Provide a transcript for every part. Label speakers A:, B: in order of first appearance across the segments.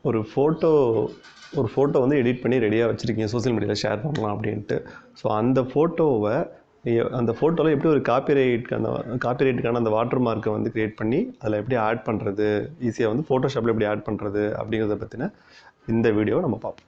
A: ஒரு ஃபோட்டோ வந்து எடிட் பண்ணி ரெடியாக வச்சுருக்கீங்க, சோஷியல் மீடியாவில் ஷேர் பண்ணலாம் அப்படின்ட்டு. ஸோ அந்த ஃபோட்டோவில் எப்படி ஒரு காப்பிரைட்டுக்கான அந்த வாட்டர் மார்க்கை வந்து க்ரியேட் பண்ணி அதில் எப்படி ஆட் பண்ணுறது, ஈஸியாக வந்து ஃபோட்டோஷாப்பில் எப்படி ஆட் பண்ணுறது அப்படிங்கிறத பற்றின இந்த வீடியோவை நம்ம பார்ப்போம்.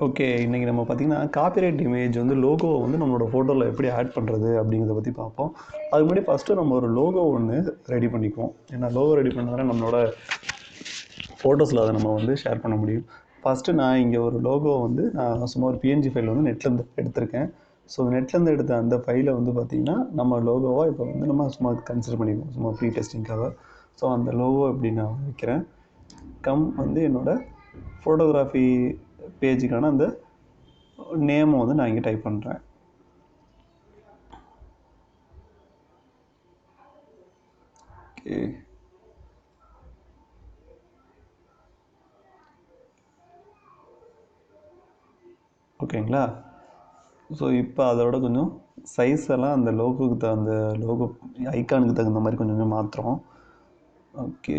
A: ஓகே, இன்றைக்கி நம்ம பார்த்திங்கன்னா காப்பிரைட் இமேஜ் வந்து லோகோவை வந்து நம்மளோட ஃபோட்டோவில் எப்படி ஆட் பண்ணுறது அப்படிங்கிறத பற்றி பார்ப்போம். அதுக்கு முன்னாடி ஃபஸ்ட்டு நம்ம ஒரு லோகோ ஒன்று ரெடி பண்ணிக்குவோம். ஏன்னா லோகோ ரெடி பண்ணால் நம்மளோட ஃபோட்டோஸில் அதை நம்ம வந்து ஷேர் பண்ண முடியும். ஃபஸ்ட்டு நான் இங்கே ஒரு லோகோ வந்து நான் சும்மா ஒரு PNG ஃபைல் வந்து நெட்லேருந்து எடுத்திருக்கேன். ஸோ நெட்லேருந்து எடுத்த அந்த ஃபைலை வந்து பார்த்திங்கன்னா நம்ம லோகோவாக இப்போ வந்து நம்ம சும்மா கன்சிடர் பண்ணிக்குவோம், சும்மா ப்ரீ டெஸ்டிங்காக. ஸோ அந்த லோகோ எப்படி நான் வைக்கிறேன், வந்து என்னோடய ஃபோட்டோகிராஃபி பேஜுக்கான அந்த நேமை வந்து நான் இங்கே டைப் பண்ணுறேன். ஓகே, ஓகேங்களா. ஸோ இப்போ அதோட கொஞ்சம் சைஸ் எல்லாம் அந்த லோகோக்கு அந்த லோகோ ஐக்கானுக்கு தகுந்த மாதிரி கொஞ்சம் கொஞ்சம் மாற்றுறோம். ஓகே,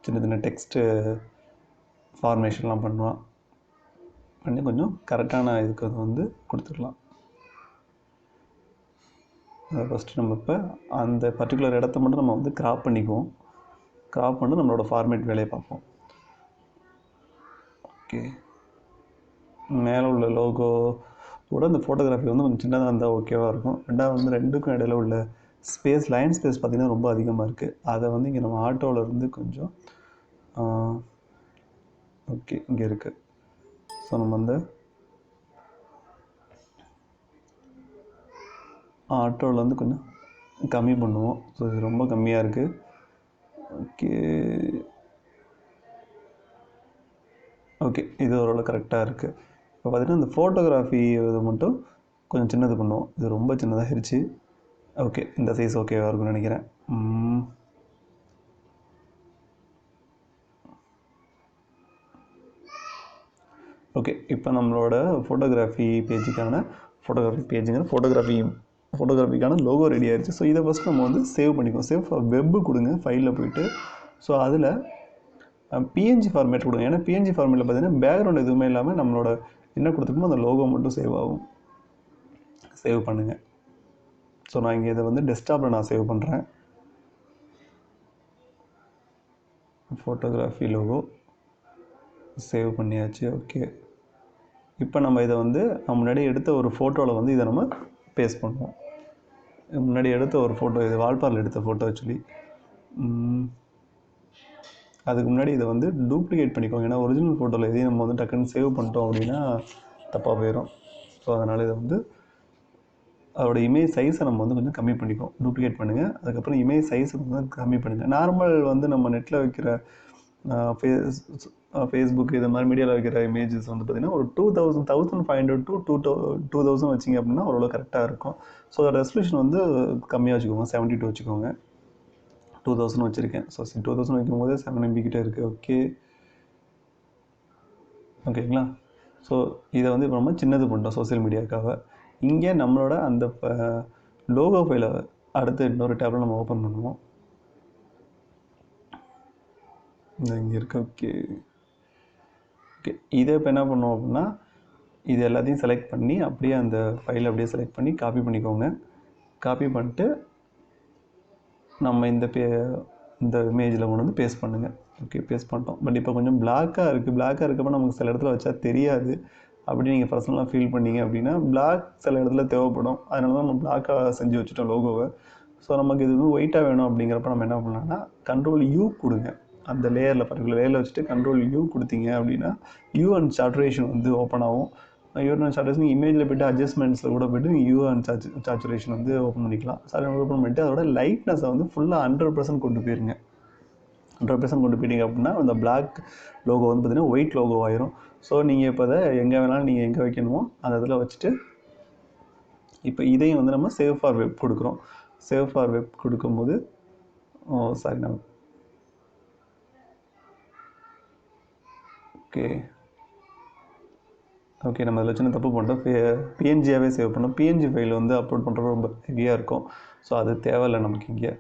A: சின்ன சின்ன டெக்ஸ்ட்டு ஃபார்மேஷன்லாம் பண்ணி கொஞ்சம் கரெக்டான இதுக்கு வந்து கொடுத்துக்கலாம். அதை ஃபஸ்ட்டு நம்ம இப்போ அந்த பர்டிகுலர் இடத்த மட்டும் நம்ம வந்து க்ராப் பண்ணிக்குவோம். க்ராப் பண்ணி நம்மளோட ஃபார்மேட் வேலையை பார்ப்போம். ஓகே, மேலே உள்ள லோகோ கூட இந்த ஃபோட்டோகிராஃபி வந்து கொஞ்சம் சின்னதாக இருந்தால் ஓகேவாக இருக்கும். ரெண்டாவது வந்து ரெண்டுக்கும் இடையில உள்ள லைன் ஸ்பேஸ் பார்த்திங்கன்னா ரொம்ப அதிகமாக இருக்குது. அதை வந்து இங்கே நம்ம ஆட்டோவில் இருந்து கொஞ்சம் ஓகே இங்கே இருக்குது. ஸோ நம்ம அந்த ஆட்டோவில் வந்து கொஞ்சம் கம்மி பண்ணுவோம். ஸோ இது ரொம்ப கம்மியாக இருக்குது. ஓகே இது ஓரளவு கரெக்டாக இருக்குது. இப்போ பார்த்திங்கன்னா இந்த ஃபோட்டோகிராஃபி இது மட்டும் கொஞ்சம் சின்னது பண்ணுவோம். இது ரொம்ப சின்னதாகிருச்சு. ஓகே, இந்த சைஸ் ஓகேவாக இருக்கும்னு நினைக்கிறேன். ஓகே, இப்போ நம்மளோட ஃபோட்டோகிராஃபிக்கான லோகோ ரெடி ஆகிடுச்சு. ஸோ இதை ஃபஸ்ட் நம்ம வந்து சேவ் பண்ணிக்குவோம். சேவ் ஃபார் வெப்பு கொடுங்க, ஃபைலில் போய்ட்டு. ஸோ அதில் PNG ஃபார்மேட் கொடுங்க. ஏன்னா PNG ஃபார்மேட்டில் பார்த்திங்கன்னா பேக்ரவுண்ட் எதுவுமே இல்லாமல் நம்மளோட என்ன கொடுத்துருக்கோமோ அந்த லோகோ மட்டும் சேவ் ஆகும். சேவ் பண்ணுங்கள். ஸோ நான் இங்கே இதை வந்து டெஸ்க்டாப்பில் நான் சேவ் பண்ணுறேன். ஃபோட்டோகிராஃபி லோகோ சேவ் பண்ணியாச்சு. ஓகே, இப்போ நம்ம இதை வந்து முன்னாடி எடுத்த ஒரு ஃபோட்டோவில் வந்து இதை நம்ம பேஸ்ட் பண்ணுவோம். முன்னாடி எடுத்த ஒரு ஃபோட்டோ, இது வால்பாரில் எடுத்த ஃபோட்டோ ஆக்சுவலி. அதுக்கு முன்னாடி இதை வந்து டூப்ளிகேட் பண்ணிக்கோங்க. ஏன்னா ஒரிஜினல் ஃபோட்டோவில் எதையும் நம்ம வந்து டக்குன்னு சேவ் பண்ணிட்டோம் அப்படின்னா தப்பாக போயிடும். ஸோ அதனால் இதை வந்து அதோட இமேஜ் சைஸை நம்ம வந்து கொஞ்சம் கம்மி பண்ணிக்குவோம். டூப்ளிகேட் பண்ணுங்கள். அதுக்கப்புறம் இமேஜ் சைஸை வந்து கம்மி பண்ணுங்கள். நார்மல் வந்து நம்ம நெட்டில் வைக்கிற ஃபேஸ்புக் இது மாதிரி மீடியாவில் வைக்கிற இமேஜஸ் வந்து பார்த்திங்கன்னா ஒரு 1500 to 2000 வச்சிங்க அப்படின்னா ஓரளவு கரெக்டாக இருக்கும். ஸோ அதோட ரெசல்யூஷன் வந்து கம்மியாக வச்சுக்கோங்க, 72 வச்சுக்கோங்க. 2000 வச்சுருக்கேன். ஸோ 2000 வைக்கும் போதே 7 MB கிட்டே இருக்குது. ஓகேங்களா. ஸோ இதை வந்து இப்போ நம்ம சின்னது பண்ணிட்டோம் சோஷியல் மீடியாவுக்காக. இங்கே நம்மளோட அந்த லோகோ ஃபைலை அடுத்து இன்னொரு டேப்பில் நம்ம ஓப்பன் பண்ணுவோம். இங்கே இருக்குது. ஓகே, இதை இப்போ என்ன பண்ணுவோம் அப்படின்னா இது எல்லாத்தையும் செலக்ட் பண்ணி அப்படியே அந்த ஃபைலை அப்படியே செலக்ட் பண்ணி காப்பி பண்ணிக்கோங்க. காப்பி பண்ணிட்டு நம்ம இந்த இமேஜில் கொண்டு வந்து பேஸ்ட் பண்ணுங்கள். ஓகே, பேஸ்ட் பண்ணிட்டோம். பட் இப்போ கொஞ்சம் பிளாக்காக இருக்கப்போ நமக்கு சில இடத்துல வச்சா தெரியாது. அப்படி நீங்கள் பர்சனலாக ஃபீல் பண்ணீங்க அப்படின்னா பிளாக் சில இடத்துல தேவைப்படும். அதனால தான் நம்ம பிளாக்காக செஞ்சு வச்சுட்டோம் லோகோவை. ஸோ நமக்கு இது வந்து ஒயிட்டாக வேணும் அப்படிங்கிறப்ப நம்ம என்ன பண்ணலாம்னா Ctrl+U கொடுங்க. அந்த பர்டிகுலர் லேயரில் வச்சுட்டு Ctrl+U கொடுத்தீங்க அப்படின்னா யூ அண்ட் சேச்சுரேஷன் வந்து ஓப்பன் ஆகும். யூ அண்ட் சேச்சுரேஷன் இமேஜில் போய்ட்டு அட்ஜஸ்ட்மெண்ட்ஸில் கூட போய்ட்டு யூ அண்ட் சேச்சுரேஷன் வந்து ஓப்பன் பண்ணிக்கலாம். ஓப்பன் பண்ணிட்டு அதோட லைட்னஸை வந்து ஃபுல்லாக 100% கொண்டு போயிருங்க. 100% கொண்டு போயிட்டீங்க அப்படின்னா அந்த பிளாக் லோகோ வந்து பார்த்திங்கன்னா ஒயிட் லோகோ ஆயிரும். ஸோ நீங்கள் இப்போ அதை எங்கே வேணாலும் நீங்கள் எங்கே வைக்கணுமோ அந்த இடத்துல வச்சுட்டு இப்போ இதையும் வந்து நம்ம சேவ் ஃபார் வெப் கொடுக்குறோம். சேவ் ஃபார் வெப் கொடுக்கும்போது நான் ஓகே ஓகே, நம்ம அதில் சின்ன தப்பு பண்ணிட்டோம். பிஎன்ஜியாகவே சேவ் பண்ணோம். பிஎன்ஜி ஃபைல் வந்து அப்லோட் பண்ணுறது ரொம்ப ஹெவியாக இருக்கும். ஸோ அது தேவையில்லை நமக்கு. இங்கே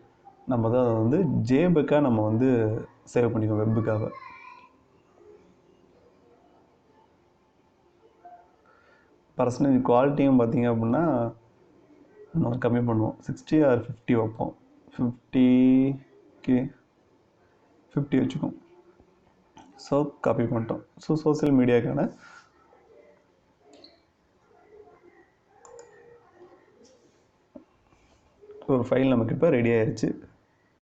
A: நம்ம தான் அதை வந்து ஜேபுக்காக நம்ம வந்து சேவ் பண்ணிக்கோம் வெப்புக்காக. பர்சன்டேஜ் குவாலிட்டியும் பார்த்திங்க அப்படின்னா நம்ம கம்மி பண்ணுவோம். 60 ஆர் 50 வைப்போம். 50க்கு 50 வச்சுக்கோம். ஸோ காப்பி பண்ணிட்டோம். ஸோ சோசியல் மீடியாக்கான ஒரு ஃபைல் நமக்கு இப்போ ரெடி ஆயிடுச்சு.